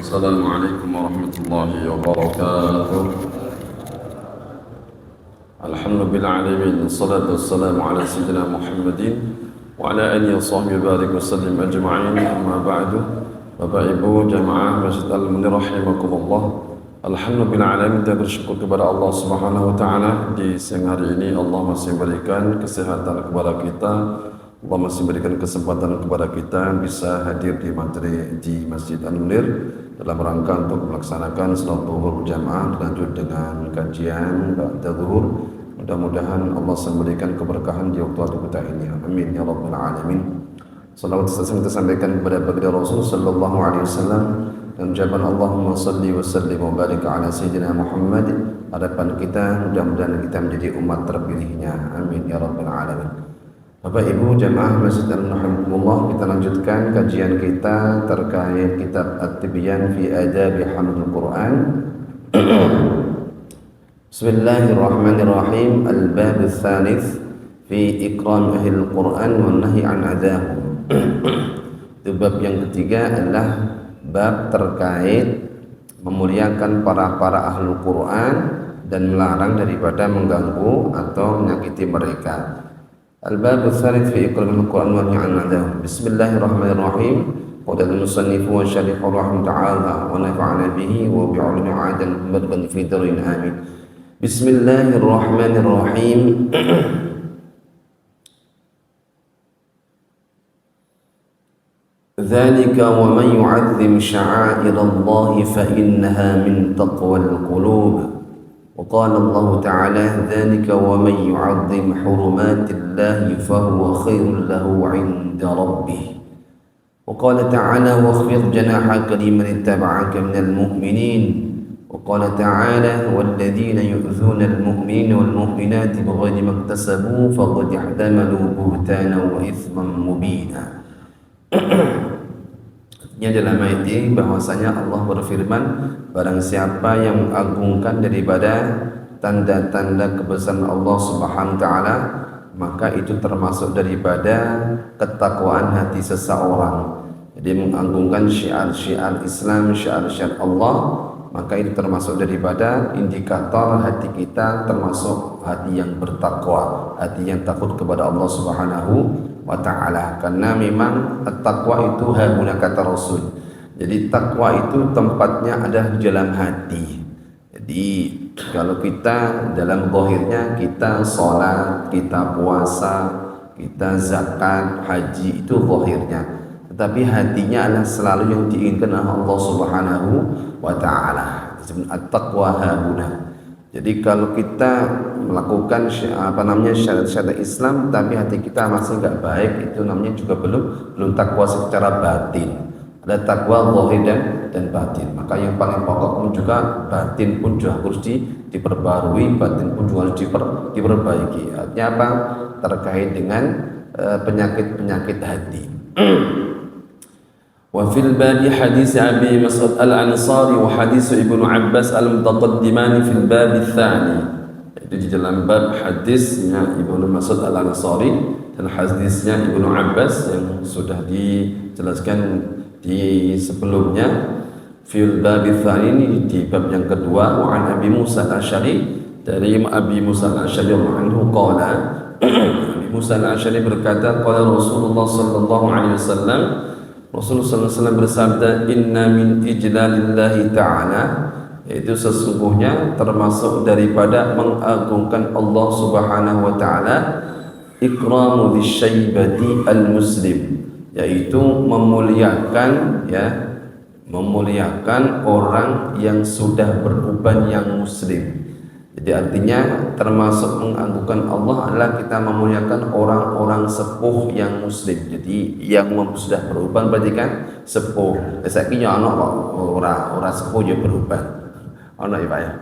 السلام عليكم ورحمة الله وبركاته. الحمد لله العالمين، الصلاة والسلام على سيدنا محمد وعلى آله وصحبه وبارك وسلم أجمعين. أما بعد. Bapak Ibu jamaah Masjid Al-Munir rahimakumullah. Alhamdulillah alamin, kita bersyukur kepada Allah Subhanahu wa taala di siang hari ini Allah masih memberikan kesehatan kepada kita. Allah masih memberikan kesempatan kepada kita bisa hadir di materi di Masjid Al-Munir dalam rangka untuk melaksanakan salat zuhur berjamaah dilanjut dengan kajian ba'da zuhur. Mudah-mudahan Allah memberikan keberkahan di waktu kita ini. Amin ya rabbal alamin. Salawat kita sampaikan kepada baginda Rasul sallallahu alaihi wasallam dan ucapan Allahumma salli wa sallim wa barik ala sayyidina Muhammad. Harapan kita mudah-mudahan kita menjadi umat terpilihnya. Amin ya rabbal alamin. Bapak Ibu jamaah Masjid Al-Rahimahumullah, kita lanjutkan kajian kita terkait kitab At-Tibyan fi Adabi Hamdul Quran. Bismillahirrahmanirrahim. Al-Bab Ats-Tsalits fi Ikram Ahlul Quran wa Nahy an Adahum. Itu bab yang ketiga adalah bab terkait memuliakan para ahlul Quran dan melarang daripada mengganggu atau menyakiti mereka. Al-Bab Ats-Tsalits fi Ikramil Quran wa Nahy an Adahum. Bismillahirrahmanirrahim. Qala al-musannif wa syarih rahimahullah ta'ala wa nafa'ana bihi wa bi'ulumi 'adan barkan fi darin amin. Bismillahirrahmanirrahim. ذلك ومن يعظم شعائر الله فإنها من تقوى القلوب. وقال الله تعالى ذلك ومن يعظم حرمات الله فهو خير له عند ربه. وقال تعالى واخفض جناحك لمن اتبعك من المؤمنين. وقال تعالى والذين يؤذون المؤمنين والمؤمنات بغير ما اكتسبوا فقد احتملوا بهتانا وإثما مبينا. Ini dalam ayat ini bahwasanya Allah berfirman, barang siapa yang mengagungkan daripada tanda-tanda kebesaran Allah Subhanahu wa taala, maka itu termasuk daripada ketakwaan hati seseorang. Jadi mengagungkan syiar-syiar Islam, syiar-syiar Allah, maka itu termasuk daripada indikator hati kita termasuk hati yang bertakwa, hati yang takut kepada Allah Subhanahu wa ta'ala. Karena memang at-taqwa itu haguna kata Rasul. Jadi takwa itu tempatnya ada di dalam hati. Jadi kalau kita dalam zahirnya kita sholat, kita puasa, kita zakat, haji, itu zahirnya. Tetapi hatinya adalah selalu yang diinginkan oleh Allah Subhanahu wa ta'ala. At-taqwa haguna. Jadi kalau kita melakukan syarat-syarat Islam tapi hati kita masih enggak baik, itu namanya juga belum takwa secara batin. Ada takwa zahir dan batin. Maka yang paling pokok pun juga batin pun juga harus diperbarui, batin pun juga harus diperbaiki. Artinya apa? Terkait dengan penyakit-penyakit hati. وفي الباب حديث أبي مسعود الأنصاري وحديث ابن عباس المتقدمان في الباب الثاني. Itu di dalam bab hadisnya Ibnu Mas'ud Al-Ansari dan hadisnya Ibnu Abbas yang sudah dijelaskan di sebelumnya. Fil bab tsani, ini di bab yang kedua. Wa an Abi Musa Al-Asy'ari, dari Abi Musa Al-Asy'ari anhu qala, Abi Musa Al-Asy'ari berkata qala Rasulullah sallallahu alaihi wasallam, Rasulullah SAW bersabda, inna min ijlalillahi ta'ala, yaitu sesungguhnya termasuk daripada mengagungkan Allah Subhanahu wa ta'ala, ikramu lisyaibati al-muslim, yaitu memuliakan orang yang sudah beruban yang muslim. Jadi artinya termasuk mengagungkan Allah adalah kita memuliakan orang-orang sepuh yang muslim. Jadi yang sudah beruban berarti kan sepuh. Saiki ya ana ora sepuh ya beruban. Ana ya Pak ya.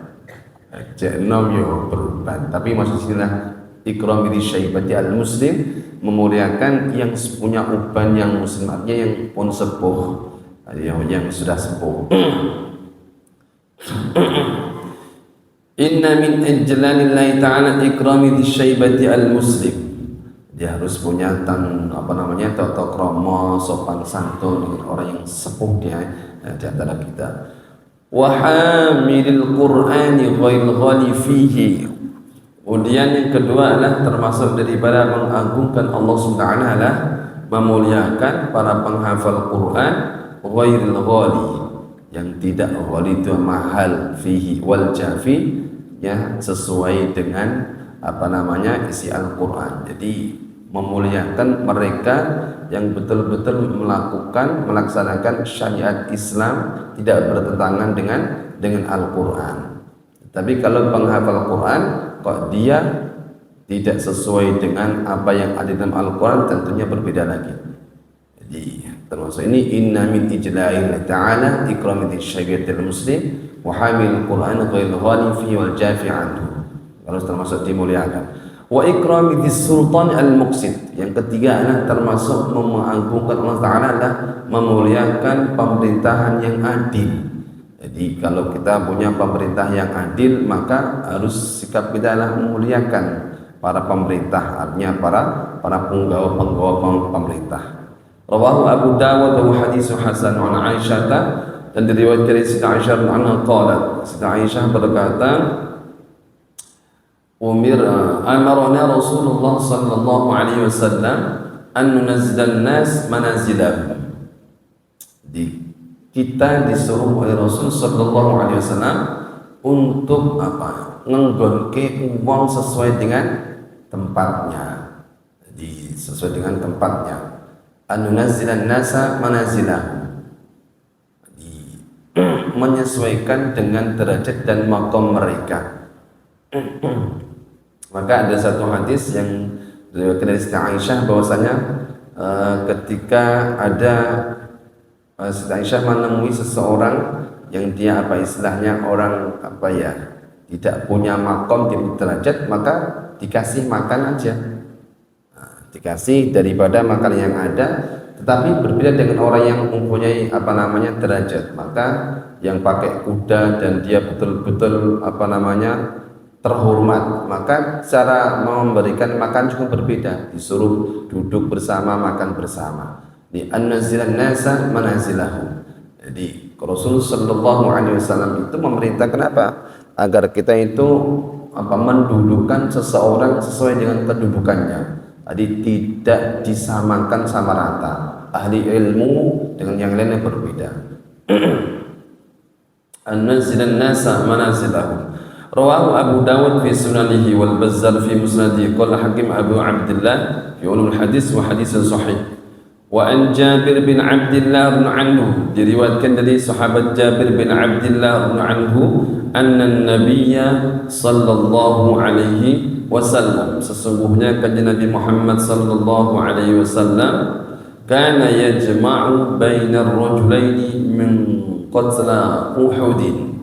Jenom ya beruban. Tapi maksudnya ikram bi syaibati al-muslim, memuliakan yang punya uban yang muslim, artinya yang pun sepuh. Yang sudah sepuh. Inna min ijlalillahi ta'ala ikrami syaibati al-muslim. Dia harus punya tata krama, sopan santun dengan orang yang sepuh dia. di antara kita. Wa hamilil Qur'ani ghairil ghali fihi. Kemudian yang kedua adalah termasuk daripada mengagungkan Allah Subhanahu wa taala, memuliakan para penghafal Quran ghairil ghali, yang tidak ghali itu mahal, fihi wal jafi, ya sesuai dengan isi Al-Quran. Jadi memuliakan mereka yang betul-betul melaksanakan syariat Islam, tidak bertentangan dengan Al-Quran. Tapi kalau penghafal Quran kok dia tidak sesuai dengan apa yang ada dalam Al-Quran, tentunya berbeda lagi. Jadi termasuk ini inna min ijla'il ta'ala ikramati syariatil muslim wa hamil Quran ghairil ghali fi wal jafi anhu, harus termasuk dimuliakan. Wa ikramati sultan al-muqsid, yang ketiga adalah termasuk mengagungkan Allah Ta'ala adalah memuliakan pemerintahan yang adil. Jadi kalau kita punya pemerintah yang adil, maka harus sikap kita adalah memuliakan para pemerintah, artinya para penggawa pemerintah. Rawahu Abu Dawud wa haditsu hasan an Aisyah, dan diriwayatkan dari Siti Aisyah anha qalat, Siti Aisyah berkata, amarna Rasulullah sallallahu alaihi wasallam an nunazzila an-nas manazilahum. Kita disuruh oleh Rasul sallallahu alaihi wasallam untuk ngenggonke uang sesuai dengan tempatnya. Jadi sesuai dengan tempatnya. An-nunazzilan nasa manazilahum. Menyesuaikan dengan derajat dan maqam mereka. Maka ada satu hadis yang diriwayatkan dari Siti Aisyah bahwasanya ketika ada Siti Aisyah menemui seseorang yang dia orang tidak punya makom, tidak derajat, maka dikasih makan aja, dikasih daripada makan yang ada. Tetapi berbeda dengan orang yang mempunyai derajat, maka yang pakai kuda dan dia betul-betul terhormat, maka cara memberikan makan juga berbeda, disuruh duduk bersama, makan bersama. Di an-nazilan nasa manazilahum. Jadi Rasul sallallahu alaihi wasallam itu memerintahkan apa? Agar kita itu mendudukkan seseorang sesuai dengan kedudukannya. Jadi tidak disamakan sama rata. Ahli ilmu dengan yang lain yang berbeda. An-nazilan nasa manazilahum. Rawahu Abu Dawud fi sunanihi wal Bazzar fi musnadihi, qala Hakim Abu Abdullah fi ulumul hadis wa hadis sahih. Wa an Jabir bin Abdullah bin anhu, diriwayatkan dari sahabat Jabir bin Abdullah bin anhu, anna an-nabiyya sallallahu alaihi wasallam, sesungguhnya kanjeng Nabi Muhammad sallallahu alaihi wasallam, kana yajma'u bainar rajulaini min qatla Uhudin.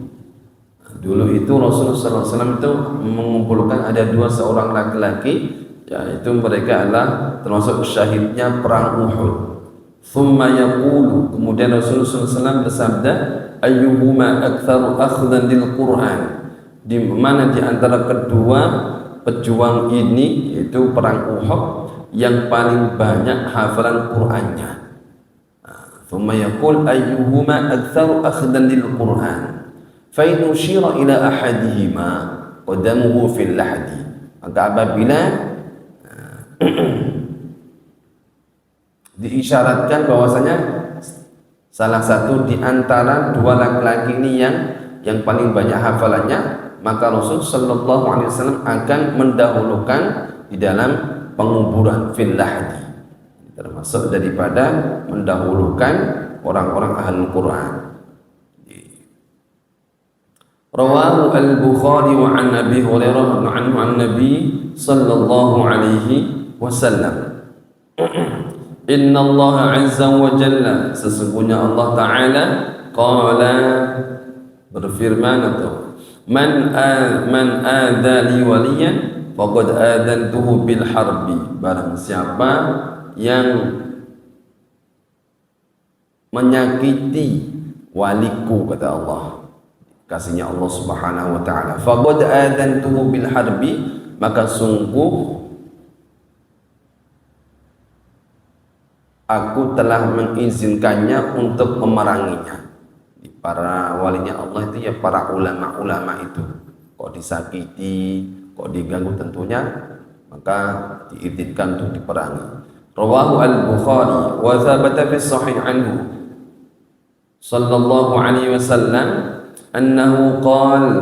Dulu itu Rasulullah sallallahu alaihi wasallam itu mengumpulkan ada seorang laki-laki, yaitu mereka adalah termasuk syahidnya perang Uhud. Thumma yaqulu, kemudian Rasulullah SAW bersabda, ayyuhuma aktsaru akhdan lil Qur'an, di mana di antara kedua pejuang ini, yaitu perang Uhud, yang paling banyak hafalan Qur'annya. Thumma yaqul ayyuhuma aktsaru akhdan lil Qur'an, fa in ushira ila ahadihima qadamuhu fil lahdi. Maka apabila diisyaratkan bahwasanya salah satu di antara dua laki-laki ini yang paling banyak hafalannya, maka Rasul sallallahu alaihi wasallam akan mendahulukan di dalam penguburan fil lahdi, termasuk daripada mendahulukan orang-orang ahlul Quran. Rawahu al-Bukhari wa an Abi Hurairah anhu an Nabi sallallahu alaihi wasallam. Inna Allah azza wa jalla, sesungguhnya Allah Ta'ala qala, berfirman atau man adha li waliyan faqad adantuhu bil harbi, barang siapa yang menyakiti waliku, kata Allah, kasihnya Allah Subhanahu wa taala, faqad adantuhu bil harbi, maka sungguh aku telah mengizinkannya untuk memeranginya. para walinya Allah itu ya para ulama-ulama itu. Kok disakiti, kok diganggu tentunya, maka diizinkan untuk diperangi. Rawahu al-Bukhari wa thabata fi sahih anhu sallallahu alaihi wasallam annahu qala,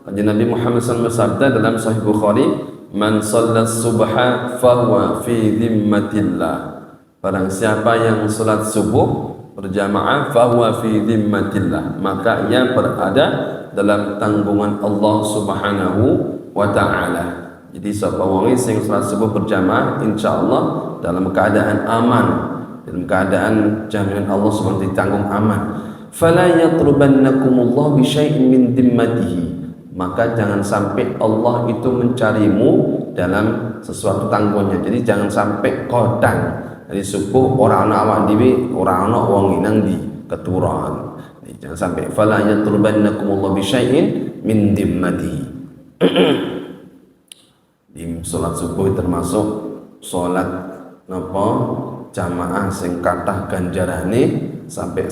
Nabi Muhammad SAW bersabda dalam Sahih Bukhari, man shalla subha fahuwa fi dhimmatillah, barang siapa yang salat subuh berjamaah fahuwa fi dhimmatillah, maka ia berada dalam tanggungan Allah Subhanahu wa taala. Jadi siapa wong sing salat subuh berjamaah insyaallah dalam keadaan aman, dalam keadaan jaminan Allah Subhanahu ditanggung aman. Fala yatrubannakumullah bi syai'in min dhimmatihi, maka jangan sampai Allah itu mencarimu dalam sesuatu tanggungannya. Jadi jangan sampai kodang dari subuh orang ana awak dhewe ora ana wong nang di keturunan. Jangan sampai fala yatrubannakumullah bi syai'in min dhimmatihi. Di salat subuh termasuk salat napa jamaah sing kathah ganjarane, sampai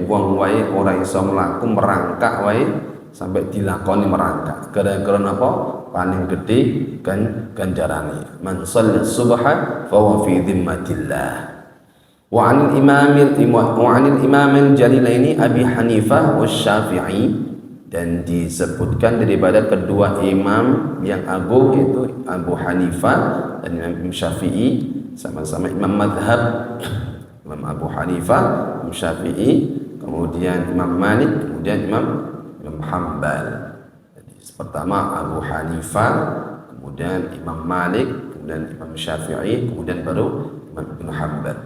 wong wae ora iso mlaku merangkak wae sampai dilakoni merangkak. Gara-gara napa? Paling gede kan ganjarane. Man shalla subha fa huwa fi dhimmatillah. Wa 'anil imam al-jalilaini Abi Hanifah wa Syafi'i, dan disebutkan daripada kedua imam yang agung yaitu Abu Hanifah dan Imam Syafi'i, sama-sama imam madhab. Imam Abu Hanifah, Imam Syafi'i, kemudian Imam Malik, kemudian Imam Hanbal. Jadi pertama Abu Hanifah, kemudian Imam Malik, kemudian Imam Syafi'i, kemudian baru Imam Ibn Hanbal.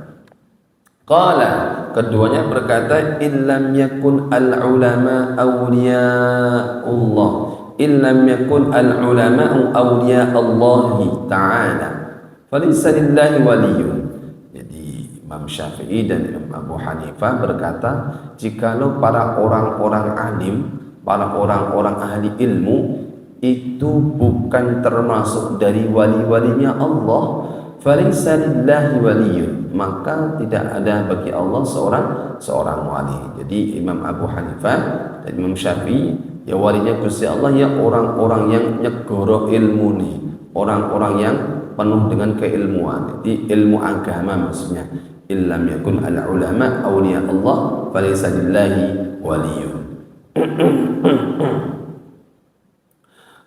Qala, keduanya berkata, illam yakun al-ulama awliyaullah, illam yakun al-ulama awliya Allah ta'ala falaysa lillahi waliyun. Jadi Imam Syafi'i dan Imam Abu Hanifah berkata, jikalau para orang-orang alim, para orang-orang ahli ilmu itu bukan termasuk dari wali-walinya Allah, falaysa lillahi waliyun, maka tidak ada bagi Allah seorang wali. Jadi Imam Abu Hanifah dan Imam Syafi'i ya walinya Gusti Allah ya orang-orang yang nyegoro ilmu nih, orang-orang yang penuh dengan keilmuan. Jadi ilmu agama maksudnya. Illam yakun al ulama awliya Allah falaysa lillahi waliyun.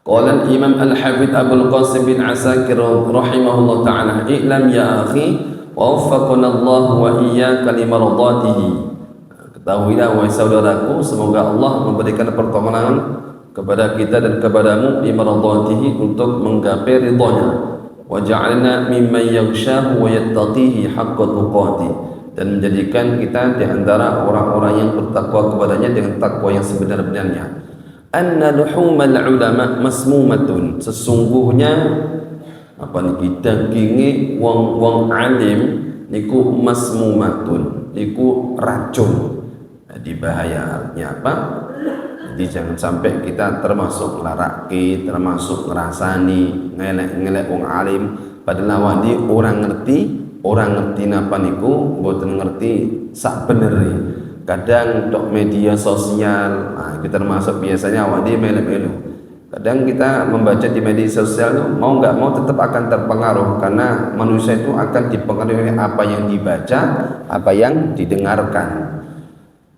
Qala al-Imam al-Hafidz Abdul Qasim bin Asakir rahimahullah ta'ala, i'lam ya akhi wa waffaqana Allah wa iyyaka limardatihi. Ketahuilah wahai saudaraku, semoga Allah memberikan pertolongan kepada kita dan kepadamu limardatihi, untuk menggapai ridhanya, wa ja'alna mimman yaghshahu wa yattaqihi haqqa tuqatih, dan menjadikan kita di antara orang-orang yang bertakwa kepadanya dengan takwa yang sebenar-benarnya. Anna luhumal ulama masmumatun, sesungguhnya apa niki daginge wong-wong alim niku masmumatun, niku racun. Jadi bahayanya apa? Jadi jangan sampai kita termasuk larake, termasuk ngrasani, ngelek-ngelek wong alim, padahal wadi orang ngerti napa niku mboten ngerti sak benere. Kadang untuk media sosial, nah, kita termasuk biasanya awak dia melu-melu. Kadang kita membaca di media sosial, mau nggak mau tetap akan terpengaruh, karena manusia itu akan dipengaruhi oleh apa yang dibaca, apa yang didengarkan.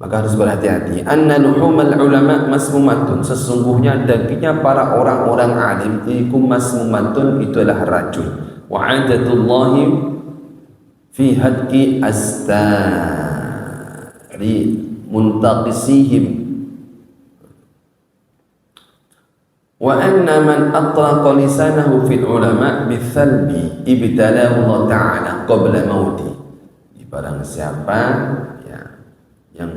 Maka harus berhati-hati. Anna luhumal ulama masmumatun, sesungguhnya dagingnya para orang-orang alim itu masmumatun, itu adalah racun. Wa 'adatullahi fi hadki muntaqisihim, wa anna man atraqa lisanahu fil ulama bithalbi ibtalahu Allah ta'ala qabla mauti. Barang siapa yang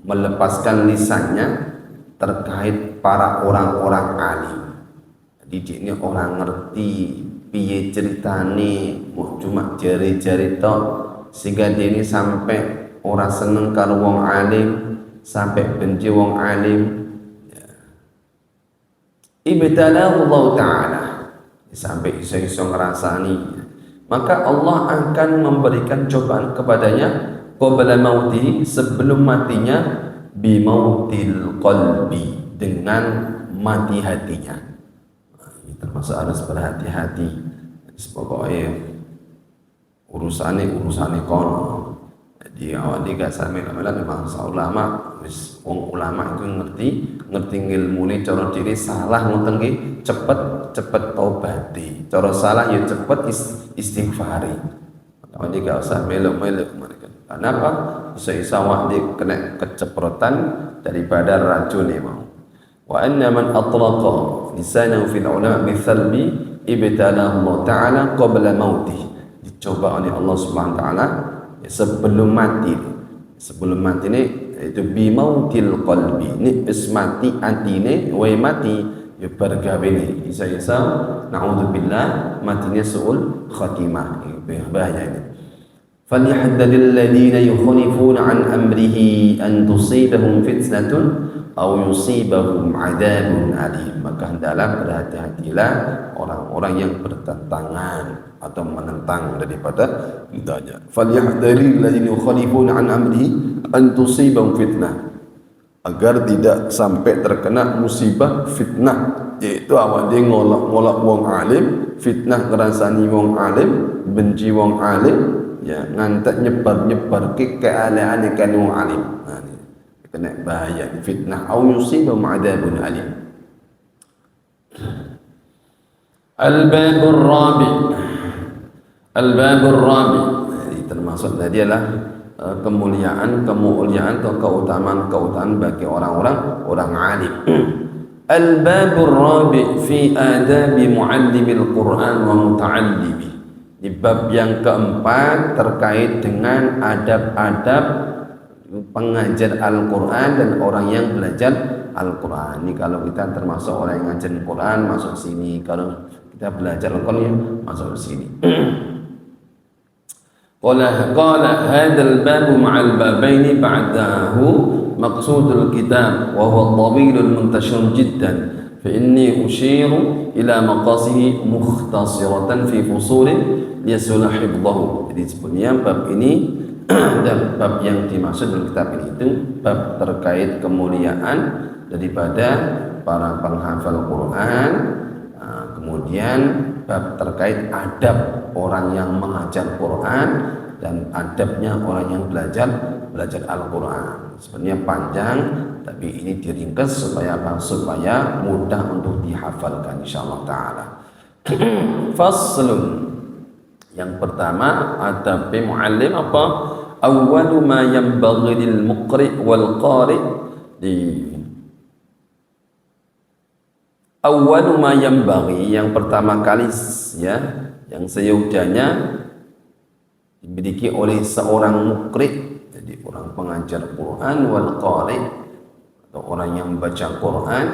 melepaskan lisannya terkait para orang-orang alim, jadi ini orang ngerti piye ceritane, mau cuma jari-jari tok, sehingga dia ini sampai orang seneng karo wong alim, sampai benci wong alim. Ibtalahu Allah ta'ala, sampai iso-iso ngerasani, maka Allah akan memberikan cobaan kepadanya qabla mauti, sebelum matinya, bimautil qalbi, dengan mati hatinya. Ini termasuk harus berhati-hati. Pokoknya urusannya kono. Jadi awak ini gak sampai lama-lama bangsa ulama, wis wong ulama itu ngerti ilmu ini cara diri salah ngoten ki cepet taubati, cara salah ya cepet istighfari. Awak ini gak usah meluk-meluk mereka. Kenapa? Bisa awak ini kena keceprotan daripada racun ini mau. Wa anna man atlaqa lisanahu fil ulama bithalbi ibtalahu Allah Ta'ala qabla mautih. Dicoba oleh Allah Subhanahu wa taala sebelum mati ini itu bimautil qalbi, ini is mati atine wae mati ya bergawe ini isa naudzubillah matinya suul khatimah, bahaya ini. Falyahdharil ladina yukhalifuna an amrihi an tusibahum fitnatun aw yusibahum adzabun alim. Maka hendaklah berhati-hatilah orang-orang yang bertentangan atau menentang daripada perintahnya. Falyahdharil ladzina yukhalifuna an amrihi an tusibahum fitnah, agar tidak sampai terkena musibah fitnah, yaitu awak dia ngolak wong alim, fitnah ngerasani wong alim, benci wong alim, ya ngantek nyebar ke kealaane kan wong alim. Nah, ini kena bahaya fitnah au yusibahum adzabun alim. Al-babur rabi, jadi termasuk tadi adalah kemuliaan atau keutamaan bagi orang alim. Al-babur rabi fi adabi muallimil Quran wa muta'allimi. Di bab yang keempat terkait dengan adab-adab pengajar Al-Quran dan orang yang belajar Al-Quran. Ini kalau kita termasuk orang yang ngajar Al-Quran masuk sini, kalau kita belajar Al-Quran masuk sini. Qala hadzal babu ma'al babaini ba'dahu maqsudul kitab wa huwa tawilun muntashir jiddan fa inni ushiru ila maqasihi mukhtasiratan fi fusulin liyasul hifdhahu. Jadi sebenarnya bab ini dan bab yang dimaksud dalam kitab ini itu bab terkait kemuliaan daripada para penghafal Quran, kemudian bab terkait adab orang yang mengajar Quran dan adabnya orang yang belajar Al-Quran. Sebenarnya panjang, tapi ini diringkas supaya apa? Supaya mudah untuk dihafalkan insyaallah taala. Faslun. Yang pertama, adab muallim apa? Awwalu ma yanbaghi lil muqri wal qari awwalu ma yanbaghi, yang pertama kali ya, yang seyogyanya dimiliki oleh seorang muqri, jadi orang pengajar Quran, wal qari atau orang yang membaca Quran,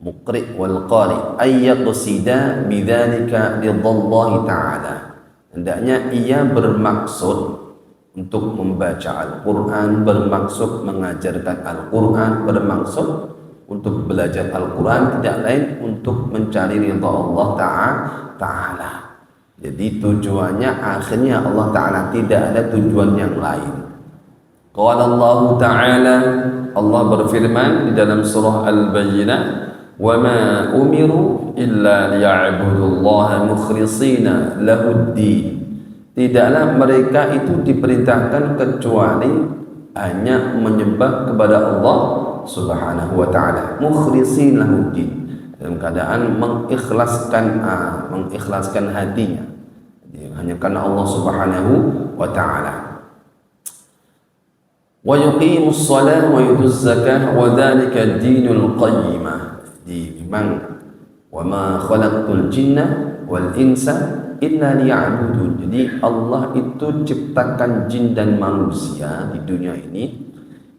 muqri wal qari, ayyaqsida bidzalika ridhallahi ta'ala. Hendaknya ia bermaksud untuk membaca Al-Quran, bermaksud mengajarkan Al-Quran, bermaksud untuk belajar Al-Quran, tidak lain untuk mencari ridha Allah Ta'ala. Jadi tujuannya akhirnya Allah Ta'ala, tidak ada tujuan yang lain. Qala Allah Ta'ala, Allah berfirman di dalam surah Al-Bayyinah, wa ma umiru illa liya'budullaha mukhlishina lahuddin. Tidaklah mereka itu diperintahkan kecuali hanya menyembah kepada Allah Subhanahu wa taala, mukhlishina lahuddin, dalam keadaan mengikhlaskan hatinya, hanya karena Allah Subhanahu wa taala. Wa yuqimus shalah wa yutuz zakah wa dzalika dinul qayyimah. Memang wa ma khalaqtul jinna wal insa illa liya'budun. Jadi Allah itu ciptakan jin dan manusia di dunia ini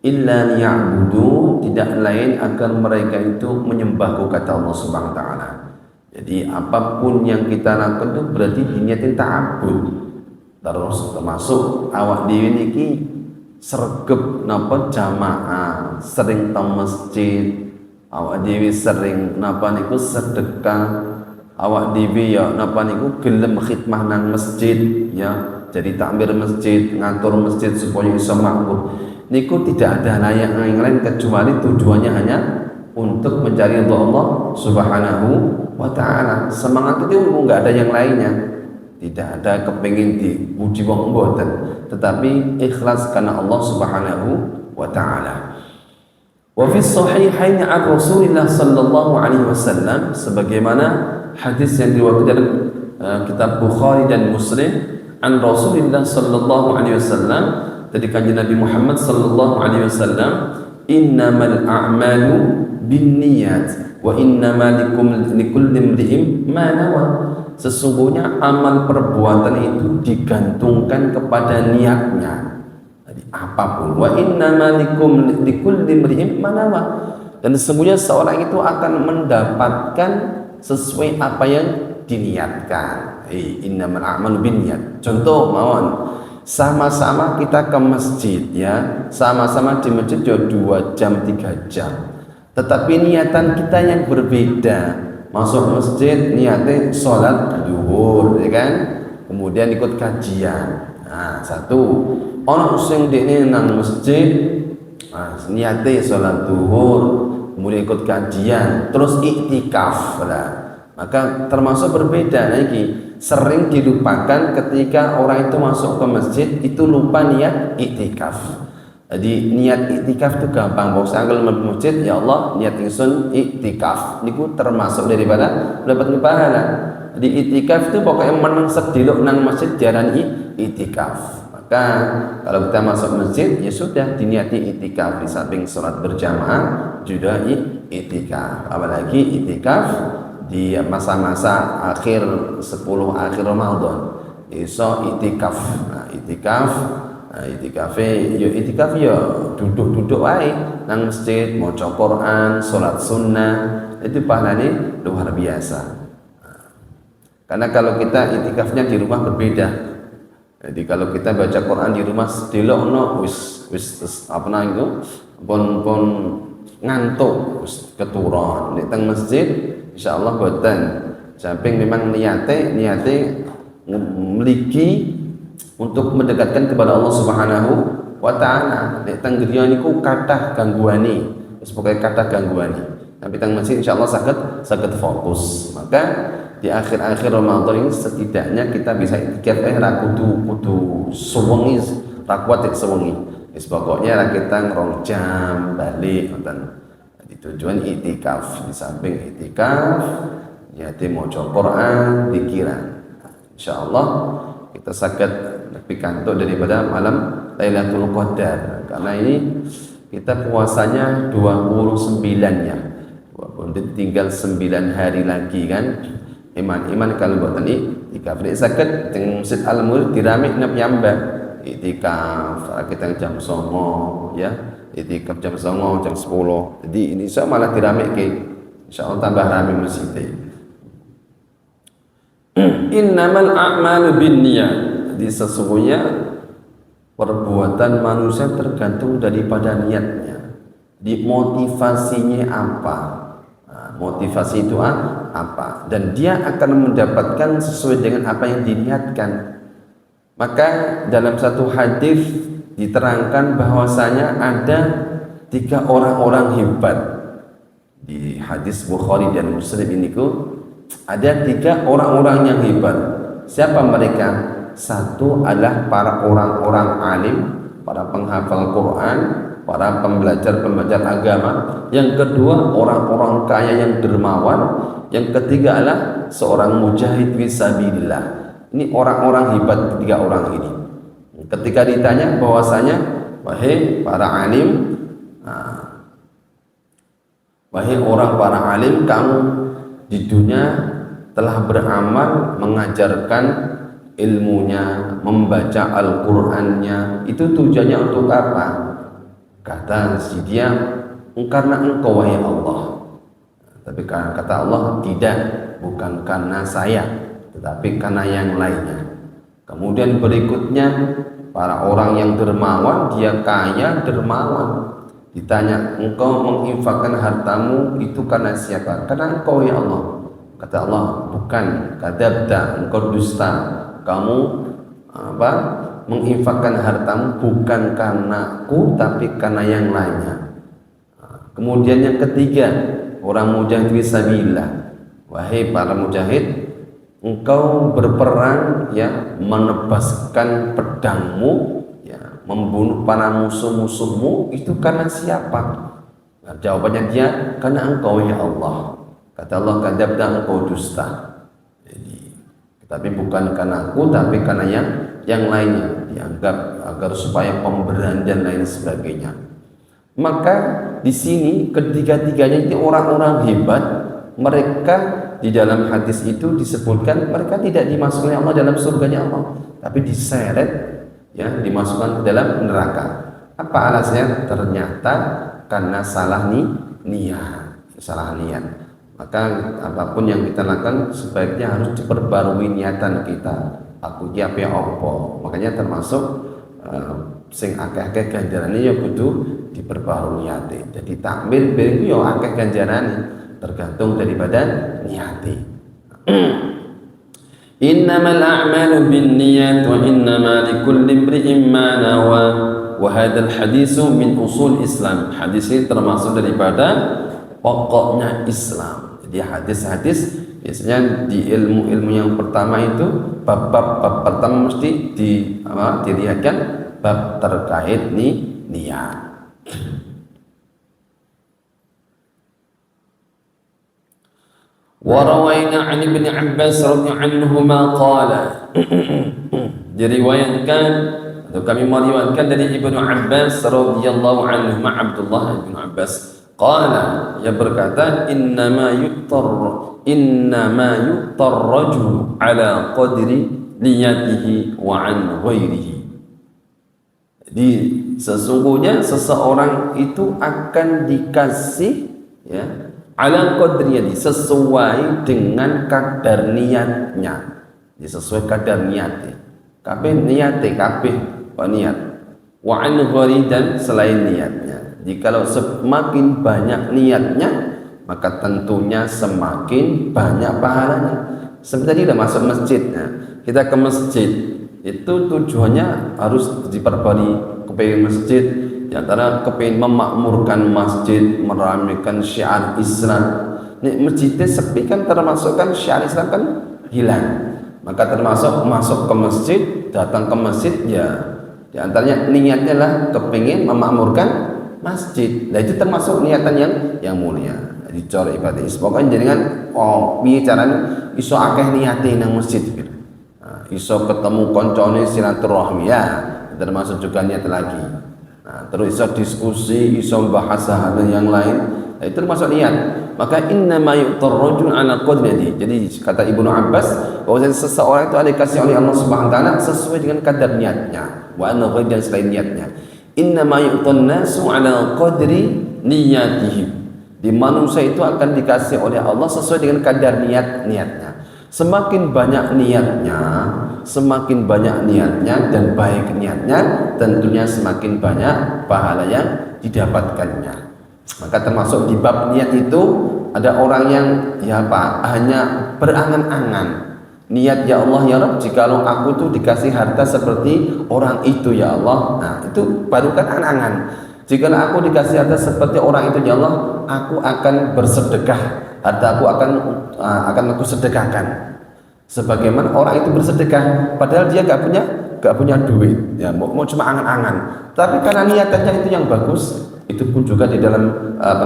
illa liya'budun, tidak lain agar mereka itu menyembahku, kata Allah Subhanahu wa taala. Jadi apapun yang kita lakukan itu berarti diniatin ta'abbud. Terus termasuk awak dhewe niki sregep napa jamaah, sering teng masjid, awak dhewe sering napa niku sedekah, awak dhewe ya napa niku gelem khidmah nang masjid ya, jadi takmir masjid, ngatur masjid supaya bisa makmur. niku tidak ada layak yang lain kecuali tujuannya hanya untuk mencari ridha Allah Subhanahu wa taala. Semangat itu enggak ada yang lainnya. Tidak ada kepengin dipuji wong mboten, tetapi ikhlas karena Allah Subhanahu wa taala. Wa fi sahihain an Rasulillah sallallahu alaihi wasallam, sebagaimana hadis yang diriwayatkan dalam kitab Bukhari dan Muslim, an Rasulillah sallallahu alaihi wasallam, dari kanjeng Nabi Muhammad sallallahu alaihi wasallam, innamal a'malu binniyat wa innamal likulli imri'in ma nawa. Sesungguhnya amal perbuatan itu digantungkan kepada niatnya. Jadi apapun, wa innamal likulli imri'in ma nawa. Dan sesungguhnya seorang itu akan mendapatkan sesuai apa yang diniatkan. Innamal a'malu binniyat. Contoh mawon, sama-sama kita ke masjid ya, sama-sama di masjid 2 jam 3 jam. Tetapi niatan kita yang berbeda. Masuk masjid niatnya sholat zuhur, ya kan? Kemudian ikut kajian. Nah, satu orang sing dekne nang masjid, niatnya sholat zuhur, kemudian ikut kajian, terus iktikaf lah. Maka termasuk berbeda lagi. Sering dilupakan ketika orang itu masuk ke masjid itu lupa niat iktikaf. Jadi niat iktikaf itu gampang. Bangsa kalau masjid, ya Allah niat ingsun iktikaf. Niku termasuk daripada dapat pahala. Jadi iktikaf itu pokoknya menang sediluk nang masjid diarani iktikaf. Maka kalau kita masuk masjid ya sudah diniati iktikaf, di samping sholat berjamaah juga iktikaf. Apalagi iktikaf di masa-masa akhir 10 akhir Ramadan. Iso iktikaf. Nah, iktikaf itikaf ya duduk-duduk wae nang masjid, maca Quran, salat sunnah, itu pahalanya luar biasa. Karena kalau kita itikafnya di rumah berbeda. Jadi kalau kita baca Quran di rumah delokno wis apa nang itu pun ngantuk wis keturun. Nek teng masjid insyaallah boten. Samping memang niate memiliki untuk mendekatkan kepada Allah Subhanahu wa taala. Nek teng griya niku kathah gangguane, wis pokoke kathah gangguane. Tapi teng masjid insyaallah saged fokus. Maka di akhir-akhir Ramadan ini setidaknya kita bisa itikaf ra kudu sewengi, ra kuat sewengi. Wis pokoknya ra kita 2 jam balik ngoten. Jadi tujuan itikaf, di samping itikaf niate maca Quran, pikiran. Insyaallah kita saged pikantuk daripada malam Lailatul Qadar, karena ini kita puasanya 29-nya. Walaupun tinggal 9 hari lagi kan. Iman kalau buat tadi itikaf nek saged teng Masjid Al-Mulk dirame nang piyambak. Itikaf kita jam 09.00 ya. Itikaf jam 09.00, jam 10. Jadi ini malah dirameke. Insyaallah tambah rame masjid. Innamal a'malu binniyat. Jadi sesungguhnya perbuatan manusia tergantung daripada niatnya. Di motivasinya apa? Nah, motivasi itu apa? Dan dia akan mendapatkan sesuai dengan apa yang diniatkan. Maka dalam satu hadis diterangkan bahwasanya ada 3 orang-orang hebat. Di hadis Bukhari dan Muslim ini ada 3 orang-orang yang hebat. Siapa mereka? Satu adalah para orang-orang alim, para penghafal Quran, para pembelajar agama. Yang kedua orang-orang kaya yang dermawan. Yang ketiga adalah seorang mujahid fisabilillah. Ini orang-orang hebat 3 orang ini. Ketika ditanya bahwasanya wahai para alim, wahai orang para alim, kamu di dunia telah beramal mengajarkan ilmunya, membaca Al-Qur'annya, itu tujuannya untuk apa? Kata si dia, karena engkau wahai Allah. Tapi kata Allah, tidak, bukan karena saya, tetapi karena yang lainnya. Kemudian berikutnya para orang yang dermawan, dia kaya dermawan. Ditanya, engkau menginfakkan hartamu itu karena siapa? Karena engkau ya Allah. Kata Allah, bukan, kadzabta, engkau dusta. Kamu menginfakkan hartamu bukan karena aku tapi karena yang lainnya. Kemudian yang ketiga, orang mujahid fisabilillah. Wahai para mujahid, engkau berperang ya, menebaskan pedangmu ya, membunuh para musuh-musuhmu itu karena siapa? Nah, jawabannya dia, karena engkau ya Allah. Kata Allah, kadzabta, engkau dusta. Jadi, tapi bukan karena aku tapi karena yang lainnya, dianggap agar supaya pemberian dan lain sebagainya. Maka di sini ketiga-tiganya itu orang-orang hebat. Mereka di dalam hadis itu disebutkan mereka tidak dimasukkan Allah dalam surganya Allah, tapi diseret ya, dimasukkan ke dalam neraka. Apa alasannya? Ternyata karena salah niat, salah niat. Maka apapun yang kita lakukan sebaiknya harus diperbarui niatan kita. Aku ki ape apa. Makanya termasuk sing akeh-akeh ganjarane ya kudu diperbarui niate. Jadi takmir ben yo akeh ganjarane, tergantung daripada niate. Innamal a'malu binniyat wa innama likulli imri'in ma nawa. Wa hadzal haditsu min usul Islam. Hadis ini termasuk daripada pokoknya Islam. Jadi hadis-hadis biasanya di ilmu-ilmu yang pertama itu bab pertama mesti dilihatkan bab terkait niat. Wa rawaina 'an Ibnu Abbas radhiyallahu anhuma qala. Diriwayatkan atau kami meriwayatkan dari Ibnu Abbas radhiyallahu anhu, Abdullah bin Abbas qala, ia berkata, innama yuqtar rajulu ala qadri niyatihi wa an ghairihi. Jadi sesungguhnya seseorang itu akan dikasih ya, ala qadriyati, sesuai dengan kadar niatnya. Jadi sesuai kadar niatnya. Kabeh niate kabeh niat. Wa an ghairi, dan selain niatnya. Jikalau semakin banyak niatnya, maka tentunya semakin banyak pahalanya. Seperti tadi masuk masjid, kita ke masjid itu tujuannya harus diperbarui, kepengen masjid, di antara kepengen memakmurkan masjid, meramaikan syiar Islam. Ini masjidnya sepi kan, termasuk kan syiar Islam kan hilang. Maka termasuk masuk ke masjid, datang ke masjid ya, di antaranya niatnya lah kepengen memakmurkan masjid. Nah itu termasuk niatan yang mulia. Jadi cara ibadah pokoknya jenengan piye carane iso akeh niate nang masjid gitu. Nah, iso ketemu koncone silaturahmi ya, termasuk juga niat lagi. Nah, terus iso diskusi, iso bahas hal yang lain, nah, itu termasuk niat. Maka inna ma yu'tar rajul ala qadrihi. Jadi kata Ibnu Abbas bahwa seseorang itu dikasih oleh Allah Subhanahu wa taala sesuai dengan kadar niatnya. Wa anna ghairi, dan selain niatnya. Innama yu'tan nasu ala qadri niyatihim. Di manusia itu akan dikasih oleh Allah sesuai dengan kadar niatnya. Semakin banyak niatnya dan baik niatnya, tentunya semakin banyak pahala yang didapatkannya. Maka termasuk di bab niat itu ada orang yang hanya berangan-angan. Niat, ya Allah ya Rabb, jikalau aku tuh dikasih harta seperti orang itu ya Allah. Nah itu baru kan angan-angan. Jikalau aku dikasih harta seperti orang itu ya Allah, aku akan bersedekah, harta aku akan aku sedekahkan. Sebagaimana orang itu bersedekah, padahal dia gak punya duit, ya mau cuma angan-angan. Tapi karena niatannya itu yang bagus, itu pun juga di dalam bab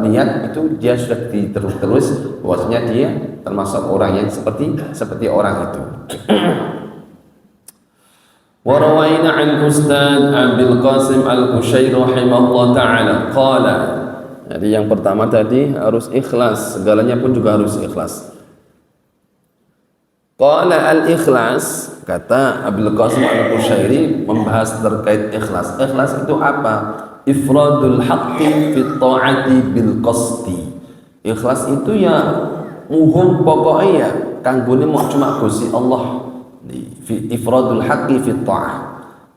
niat itu dia sudah diterus bahwasanya dia termasuk orang yang seperti orang itu. Wa rawaina an Ustaz Abdul Qasim Al-Qushairi rahimahullah taala qala. Jadi yang pertama tadi harus ikhlas, segalanya pun juga harus ikhlas. Qala al-ikhlas, kata Abdul Qasim Al-Qushairi membahas terkait ikhlas. Ikhlas itu apa? Ifradul haqqi fi ta'ati bil qasdi. Ikhlas itu ya muhum pokoknya ya kanggone mau cuma Gusti Allah. Ifradul haqqi fi ta'ah.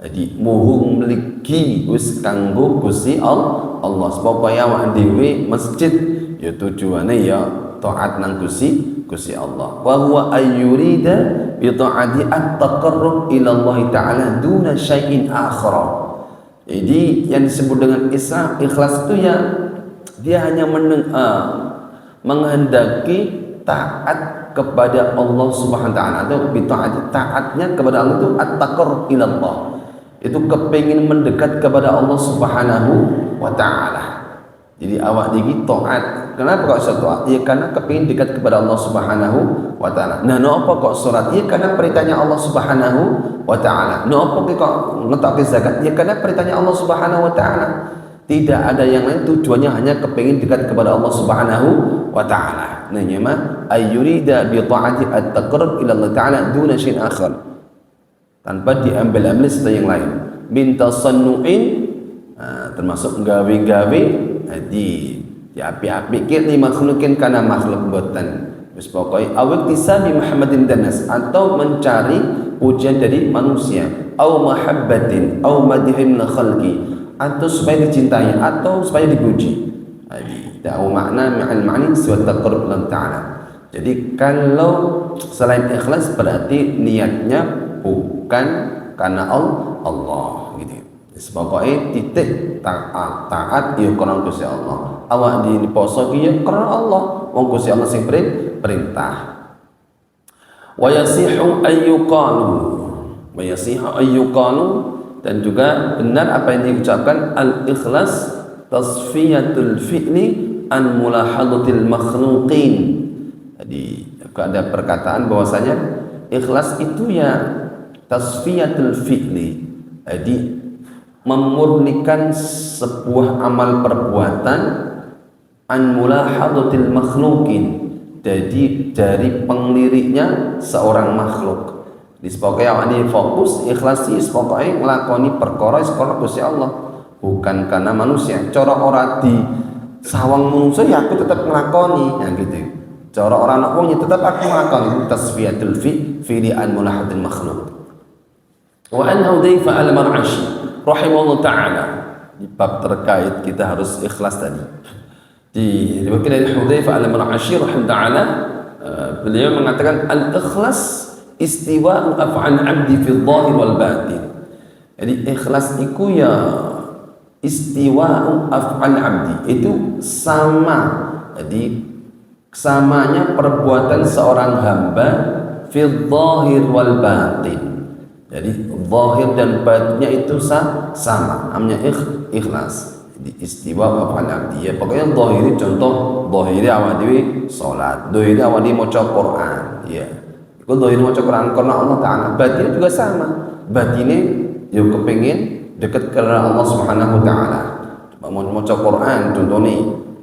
Jadi muhum mligi wis kanggo Gusti Allah. Supaya awak dhewe masjid ya tujuane ya taat nang Gusti Allah. Wa huwa ayyurida bi ta'ati at-taqarrub ila Allah taala duna syai'in akhar. Jadi yang disebut dengan ikhlas itu ya dia hanya menghendaki taat kepada Allah Subhanahu wa taala, atau bi ta'ati, taatnya kepada Allah itu at-taqarrub ila Allah. Itu kepingin mendekat kepada Allah Subhanahu wa taala. Jadi awak digi taat. Kenapa kok taat? Ya karena kepingin dekat kepada Allah Subhanahu wa taala. Nah, apa kok salat? Ya karena perintahnya Allah Subhanahu wa taala. Apa kok ngetok zakat? Ya karena perintahnya Allah Subhanahu wa taala. Tidak ada yang lain, tujuannya hanya kepingin dekat kepada Allah Subhanahu wa taala. Nah, nyama ayyurida bi ta'ati at-taqarrub ila Allah taala duna syai'in akhar. Tanpa diambil-ambil serta yang lain. Min tasannu'in, termasuk gawe-gawe di api-api kini makhlukin kana makhluk buatan. Wis pokoke awik tisabi Muhammadin danas, atau mencari pujian dari manusia, au mahabbatin au madhin khalqi, atau supaya dicintai atau supaya dipuji. Jadi tahu makna ma'al ma'ni siwa taqarrub ila ta'ala. Jadi kalau selain ikhlas berarti niatnya bukan karena Allah gitu. Pokoknya titik taat ya karena Gusti Allah. Awak di poso ki ya karena Allah. Wong Gusti Allah sing perintah. Wa yasihu ayyuqalu, dan juga benar apa yang diucapkan al-ikhlas tasfiyatul fi'li an mulahadatil makhluqin. Jadi ada perkataan bahwasanya ikhlas itu ya tasfiyatul fi'li. Jadi memurnikan sebuah amal perbuatan an mulahadatil makhluqin, jadi dari pengliriknya seorang makhluk. Disepokoi awak ini fokus ikhlas sih sepokoi ngelakoni perkara sekolah Gusti Allah, bukan karena manusia. Cara ora di sawang manusia ya aku tetap ngelakoni yang gitu. Cara orang nak wong ya tetap aku ngelakoni tasfiyatul fi'li an mulahadatil makhluk. Wa an Hudzaifah al-Mar'ashi rahimahullah ta'ala, di bab terkait kita harus ikhlas tadi, diwakil dari Hudzaifah al-Mar'ashi rahimahullah ta'ala, beliau mengatakan al-ikhlas istiwa'u af'al 'abdi fi dhahir wal batin. Jadi ikhlas itu ya istiwa'u af'al 'abdi, itu sama, jadi samanya perbuatan seorang hamba fi dhahir wal batin. Jadi zahir dan batinnya itu sama, namanya ikhlas. Jadi istiwa af'al abdi. Ya pokoknya zahiri, contoh zahiri awak dhewe salat, zahiri awak dhewe maca Quran, ya. Iku zahiri maca Quran karena Allah taala. Batin juga sama. Batine yo kepengin dekat karena Allah Subhanahu wa taala. Coba maca Quran contohnya,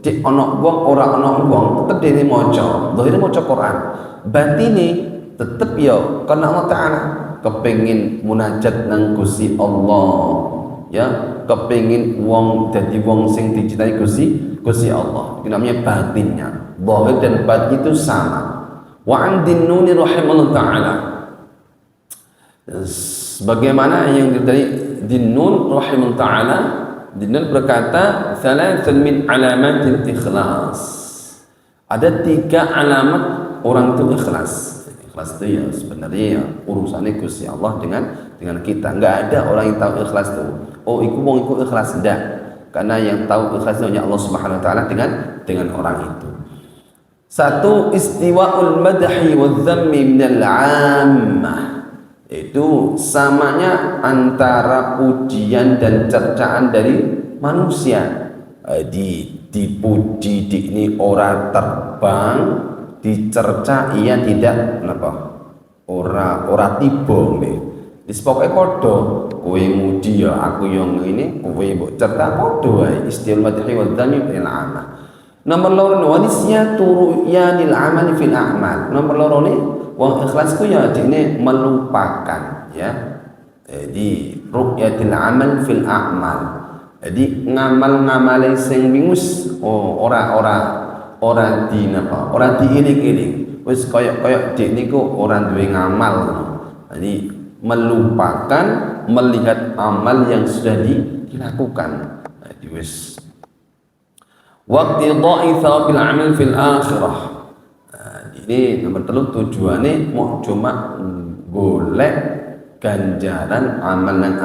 cek ana wong ora ana wong tetep dene maca, zahiri maca Quran. Batine tetep yo karena Allah taala. Kepengin munajat nang Gusti Allah, ya, kepengin wong dadi wong sing dicintai Gusti Allah. Itu namanya batinnya. Zahir dan batin itu sama. Wa an Dinnuni rahimahullah taala, sebagaimana yang dari Dinnun rahimahullah taala, Dinnun berkata, "Thalathan min alamatil ikhlas." Ada 3 alamat orang itu ikhlas. Ikhlas itu ya sebenarnya ya urusannya Gusti Allah dengan kita. Enggak ada orang yang tahu ikhlas itu. Oh, iku wong iku ikhlas, enggak. Karena yang tahu ikhlas itu hanya Allah Subhanahu wa taala dengan orang itu. Satu, istiwa'ul madhi wadh dhammi minal 'ammah. Itu samanya antara pujian dan cercaan dari manusia. Dipuji ini ora terbang, dicerca ia tidak napa ora tiba nggih. Wis pokoke padha, kowe muji ya aku yang ngene, kowe mbok certa padha wae. Istiwa'ul madhi wadh dhammi minal 'ammah. Nomor loro wanisiyatu ru'yanil amal fil a'mal. Nomor loro ne wong ikhlas ku ya dene melupakan ya. Jadi ru'yatil amal fil a'mal. Jadi ngamal-ngamale sing wingus ora di napa? Ora diiling-iling. Wis kaya dik niku ora duwe ngamal. Jadi melupakan melihat amal yang sudah dilakukan. Jadi wis waqti dha'i thawabil amal fil akhirah. Ini nomor 3 tujuannya mau cuma golek ganjaran amal nang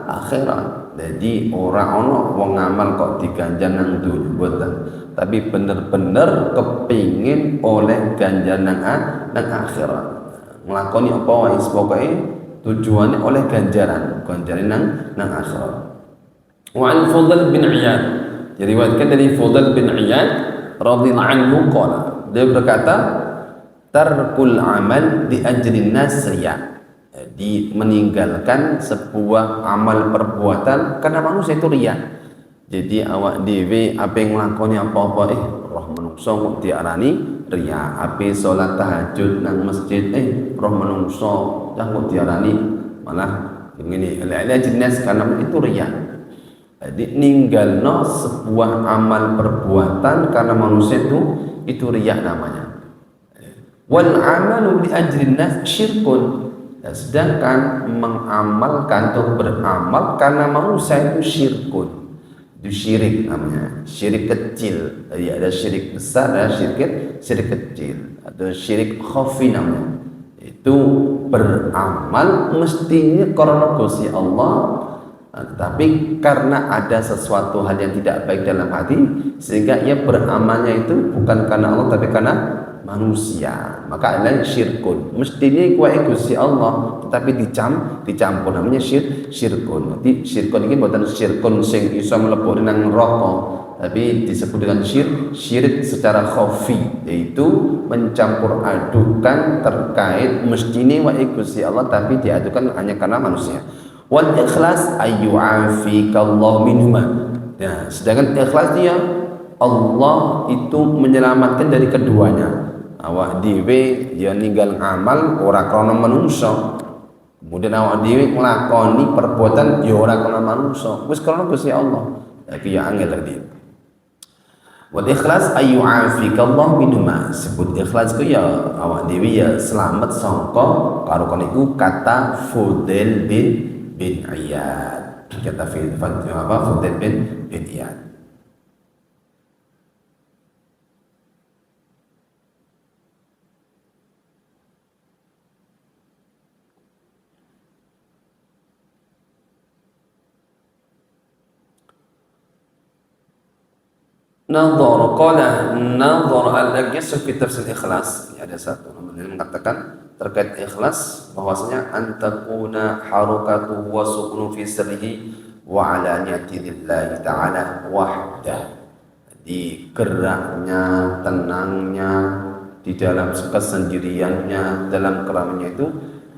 akhirat. Jadi orang ono wong ngamal kok diganjar nang dunya boten, tapi bener-bener kepingin oleh ganjaran nang akhirat. Nglakoni apa wae pokoke tujuannya oleh ganjaran nang akhirat. Wa an Fudhal bin Iyad, diriwayatkan dari Fudhal bin Iyad radhiyallahu anhu qala, dia berkata tarkul amal di ajrin nas riya, di meninggalkan sebuah amal perbuatan karena manusia itu riya. Jadi awak dhewe ape nglakoni apa-apa roh menungso kok diarani riya, ape salat tahajud nang masjid roh menungso kok diarani malah ngene ala jenis karena itu riya. Jadi ninggalno sebuah amal perbuatan karena manusia itu riya namanya. Wal amalu li ajrin nas syirkun, sedangkan mengamalkan atau beramal karena manusia itu syirkun, itu syirik namanya, syirik kecil. Jadi ada syirik besar, ada syirik kecil, atau syirik khafi namanya. Itu beramal mestinya karena Gusti Allah, tapi karena ada sesuatu hal yang tidak baik dalam hati, sehingga ia beramalnya itu bukan karena Allah tapi karena manusia, maka adalah syirkun. Mestinya kuwi Gusti Allah tetapi dicampur namanya syirkun. Jadi syirkun ini bukan syirkun sing iso mlebu nang neraka, tapi disebut dengan syirik secara khafi, yaitu mencampur adukan terkait mestinya wae Gusti Allah tapi diadukan hanya karena manusia. Wal ikhlas ayyu'afikallahu minhuma. Nah, sedangkan ikhlas dia Allah itu menyelamatkan dari keduanya. Awak dhewe ya ninggal amal ora krana manungsa, kemudian awak dhewe nglakoni perbuatan ya ora krana manungsa, wis krana Gusti Allah. Tapi ya angel tadi. Wal ikhlas ayyu'afikallahu minhuma, sebut ikhlas ku ya awak dhewe ya selamat sangka karo kon iku kata Fudail bin Iyad. Kata Fudail bin Iyad. Nadhar qala nadhar al-Aqyas fi tafsir ikhlas. Ada satu yang mengatakan terkait ikhlas bahwasanya antakuna harakatu wa sukunu fi sirrihi wa alaniyati lillahi ta'ala wahdah. Di geraknya, tenangnya, di dalam kesendiriannya, dalam keramanya itu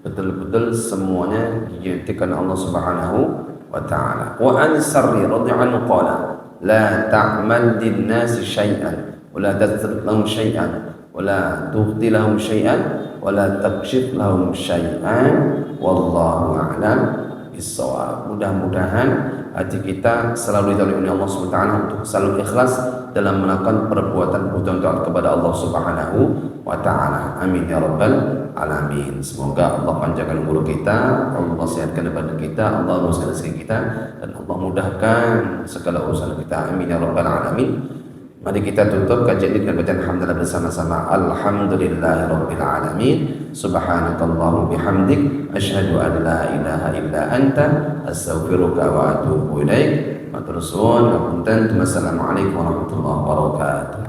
betul-betul semuanya dinyatakan Allah Subhanahu wa ta'ala. Wa an Sarri radhiyallahu anhu qala la ta'mal lin-nasi syai'an wa la tadhkur lahum syai'an wa la tughti lahum syai'an wa la takshif lahum syai'an wallahu a'lam bis-shawab. Mudah-mudahan hati kita selalu ditolong oleh Allah Subhanahu wa taala untuk selalu ikhlas dalam melakukan perbuatan taat kepada Allah Subhanahu wa taala. Amin ya rabbal alamin. Semoga Allah panjangkan umur kita, Allah sehatkan badan kita, Allah luruskan rezeki kita, dan Allah mudahkan segala urusan kita. Amin ya rabbal alamin. Mari kita tutup kajian ini dengan bacaan hamdalah bersama-sama. Alhamdulillahirabbil alamin. Subhanakallahumma bihamdik asyhadu an la ilaha illa anta astaghfiruka wa atubu ilaik. Matur suwun. Assalamualaikum warahmatullahi wabarakatuh.